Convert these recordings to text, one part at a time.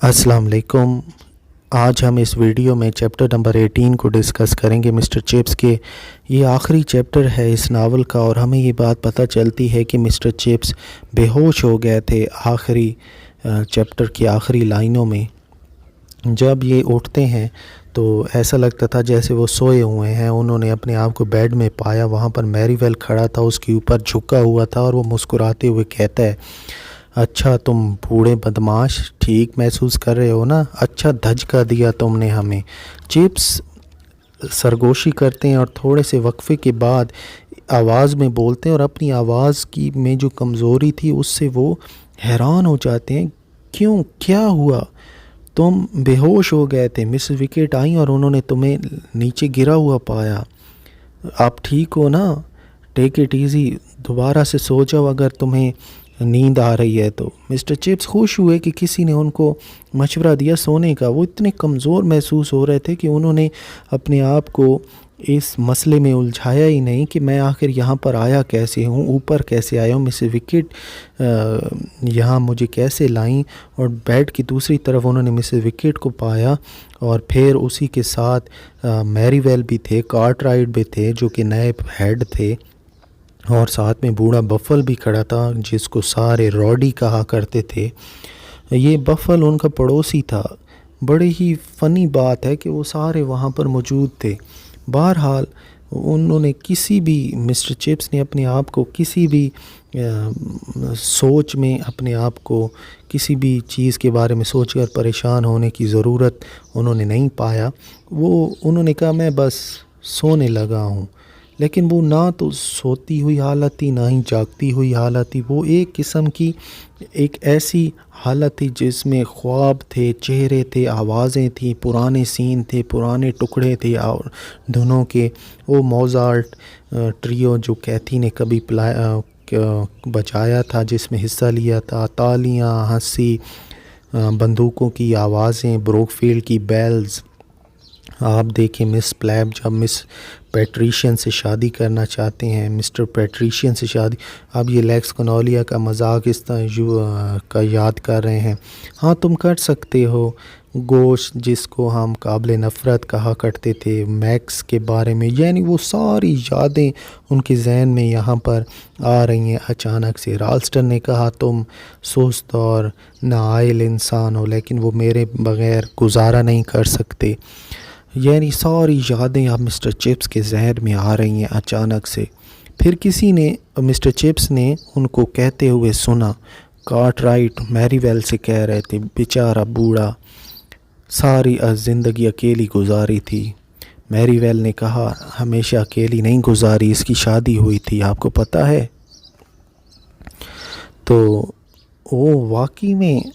अस्सलाम वालेकुम। आज हम इस वीडियो में चैप्टर नंबर 18 को डिस्कस करेंगे मिस्टर चिप्स के। ये आखिरी चैप्टर है इस नावल का और हमें ये बात पता चलती है कि मिस्टर चिप्स बेहोश हो गए थे आखिरी चैप्टर की आखिरी लाइनों में। जब ये उठते हैं तो ऐसा लगता था जैसे वो सोए हुए हैं। उन्होंने अपने आप को बेड में पाया, वहाँ पर मैरीवेल खड़ा था, उसके ऊपर झुका हुआ था और वो मुस्कुराते हुए कहता है, अच्छा तुम बूढ़े बदमाश ठीक महसूस कर रहे हो ना, अच्छा धचका दिया तुमने हमें। चिप्स सरगोशी करते हैं और थोड़े से वक्फे के बाद आवाज़ में बोलते हैं और अपनी आवाज़ की में जो कमज़ोरी थी उससे वो हैरान हो जाते हैं। क्यों, क्या हुआ? तुम बेहोश हो गए थे, मिस विकेट आई और उन्होंने तुम्हें नीचे गिरा हुआ पाया। आप ठीक हो ना? टेक इट ईज़ी, दोबारा से सो जाओ अगर तुम्हें नींद आ रही है तो। मिस्टर चिप्स खुश हुए कि किसी ने उनको मशवरा दिया सोने का। वो इतने कमज़ोर महसूस हो रहे थे कि उन्होंने अपने आप को इस मसले में उलझाया ही नहीं कि मैं आखिर यहाँ पर आया कैसे हूँ, ऊपर कैसे आया हूँ, मिस विकेट यहाँ मुझे कैसे लाईं। और बेड की दूसरी तरफ उन्होंने मिस विकेट को पाया और फिर उसी के साथ मैरीवेल भी थे, कार्टराइट भी थे जो कि नए हेड थे, और साथ में बूढ़ा बफल भी खड़ा था जिसको सारे रॉडी कहा करते थे। ये बफल उनका पड़ोसी था। बड़ी ही फ़नी बात है कि वो सारे वहाँ पर मौजूद थे। बहरहाल उन्होंने किसी भी, मिस्टर चिप्स ने अपने आप को किसी भी सोच में, अपने आप को किसी भी चीज़ के बारे में सोचकर परेशान होने की ज़रूरत उन्होंने नहीं पाया। उन्होंने कहा मैं बस सोने लगा हूँ। लेकिन वो ना तो सोती हुई हालत थी ना ही जागती हुई हालत थी। वो एक किस्म की एक ऐसी हालत थी जिसमें ख्वाब थे, चेहरे थे, आवाज़ें थी, पुराने सीन थे, पुराने टुकड़े थे और धुनों के। वो मोज़ार्ट ट्रियो जो कैथी ने कभी बजाया था, जिसमें हिस्सा लिया था, तालियां, हंसी, बंदूकों की आवाज़ें, ब्रोकफील्ड की बेल्स। आप देखें मिस प्लैब जब मिस पैट्रिशियन से शादी करना चाहते हैं, मिस्टर पैट्रिशियन से शादी। अब ये लेक्स कनोलिया का मजाक इस तरह का याद कर रहे हैं। हाँ तुम कर सकते हो। गोश्त जिसको हम काबिल नफ़रत कहा करते थे, मैक्स के बारे में, यानी वो सारी यादें उनके जहन में यहाँ पर आ रही हैं अचानक से। राल्स्टन ने कहा तुम सुस्त और नाआइल इंसान हो लेकिन वो मेरे बग़ैर गुजारा नहीं कर सकते। यानी सारी यादें अब मिस्टर चिप्स के जहन में आ रही हैं अचानक से। फिर किसी ने, मिस्टर चिप्स ने उनको कहते हुए सुना। कार्टराइट मैरीवेल से कह रहे थे, बेचारा बूढ़ा सारी ज़िंदगी अकेली गुजारी थी। मैरीवेल ने कहा हमेशा अकेली नहीं गुजारी, इसकी शादी हुई थी, आपको पता है? तो वो वाकई में,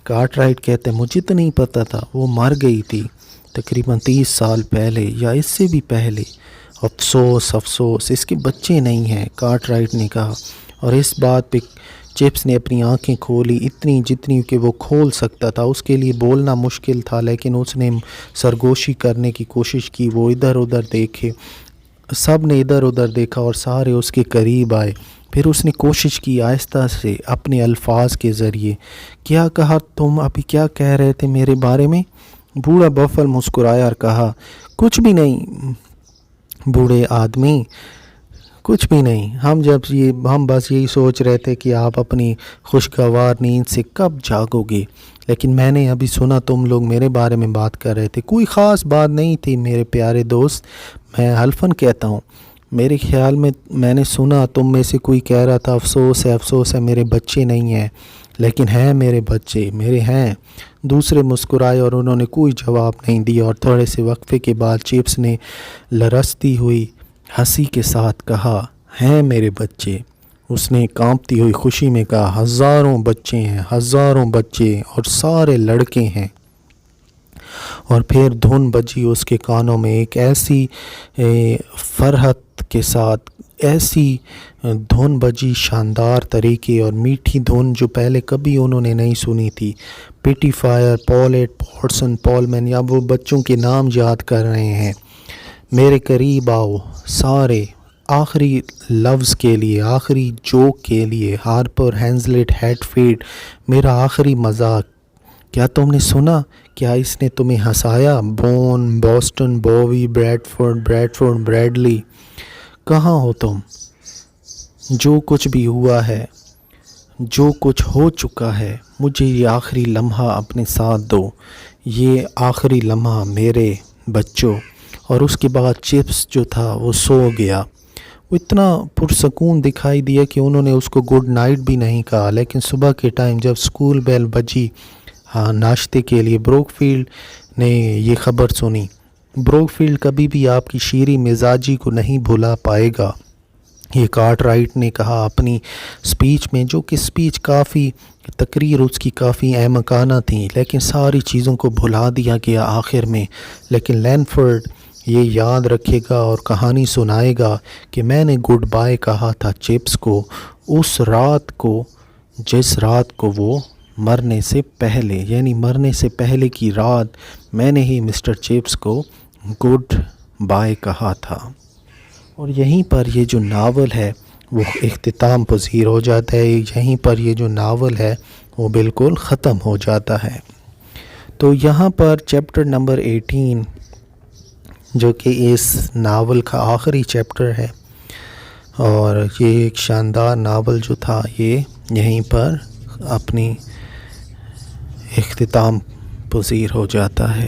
कार्टराइट कहते मुझे तो नहीं पता था, वो मर गई थी तकरीबन 30 साल पहले या इससे भी पहले। अफसोस अफसोस इसके बच्चे नहीं हैं, कार्टराइट ने कहा। और इस बात पे चिप्स ने अपनी आंखें खोली, इतनी जितनी कि वो खोल सकता था। उसके लिए बोलना मुश्किल था लेकिन उसने सरगोशी करने की कोशिश की। वो इधर उधर देखे, सब ने इधर उधर देखा और सारे उसके करीब आए। फिर उसने कोशिश की आहिस्ता से अपने अल्फाज के ज़रिए। क्या कहा तुम अभी, क्या कह रहे थे मेरे बारे में? बूढ़ा बफल मुस्कुराया और कहा कुछ भी नहीं बूढ़े आदमी, कुछ भी नहीं। हम बस यही सोच रहे थे कि आप अपनी खुशगवार नींद से कब जागोगे। लेकिन मैंने अभी सुना तुम लोग मेरे बारे में बात कर रहे थे। कोई ख़ास बात नहीं थी मेरे प्यारे दोस्त, मैं हल्फन कहता हूँ। मेरे ख्याल में मैंने सुना तुम में से कोई कह रहा था अफसोस है मेरे बच्चे नहीं हैं। लेकिन हैं मेरे बच्चे, मेरे हैं। दूसरे मुस्कुराए और उन्होंने कोई जवाब नहीं दिया। और थोड़े से वक्फे के बाद चिप्स ने लरसती हुई हंसी के साथ कहा हैं मेरे बच्चे। उसने कांपती हुई खुशी में कहा हज़ारों बच्चे हैं, हज़ारों बच्चे और सारे लड़के हैं। और फिर धुन बजी उसके कानों में, एक ऐसी फरहत के साथ, ऐसी धुन बजी शानदार तरीके और मीठी धुन जो पहले कभी उन्होंने नहीं सुनी थी। पिटीफायर, पॉलेट, पॉटसन, पॉलमैन, या वो बच्चों के नाम याद कर रहे हैं। मेरे करीब आओ सारे, आखिरी लफ्ज़ के लिए, आखिरी जोक के लिए, हार्पर, हैंजलेट, हैटफील्ड, मेरा आखिरी मजाक کیا تم نے سنا؟ کیا اس نے تمہیں ہنسایا؟ Bone, Boston, Bowie, Bradford, Bradley, کہاں ہو تم؟ جو کچھ بھی ہوا ہے، جو کچھ ہو چکا ہے، مجھے یہ آخری لمحہ اپنے ساتھ دو، یہ آخری لمحہ میرے بچوں۔ اور اس کے بعد چپس جو تھا وہ سو گیا۔ وہ اتنا پرسکون دکھائی دیا کہ انہوں نے اس کو گڈ نائٹ بھی نہیں کہا، لیکن صبح کے ٹائم جب اسکول بیل بجی ناشتے کے لیے، بروک فیلڈ نے یہ خبر سنی۔ بروک فیلڈ کبھی بھی آپ کی شیریں مزاجی کو نہیں بھلا پائے گا، یہ کارٹ رائٹ نے کہا اپنی سپیچ میں، جو کہ سپیچ کافی تقریر اس کی کافی احمقانہ تھی، لیکن ساری چیزوں کو بھلا دیا گیا آخر میں۔ لیکن لینفرڈ یہ یاد رکھے گا اور کہانی سنائے گا کہ میں نے گڈ بائے کہا تھا چپس کو اس رات کو، جس رات کو وہ مرنے سے پہلے، یعنی مرنے سے پہلے کی رات میں نے ہی مسٹر چپس کو گڈ بائے کہا تھا۔ اور یہیں پر یہ جو ناول ہے وہ اختتام پذیر ہو جاتا ہے، یہیں پر یہ جو ناول ہے وہ بالکل ختم ہو جاتا ہے۔ تو یہاں پر چیپٹر نمبر 18 جو کہ اس ناول کا آخری چیپٹر ہے، اور یہ ایک شاندار ناول جو تھا یہ یہیں پر اپنی اختتام پذیر ہو جاتا ہے۔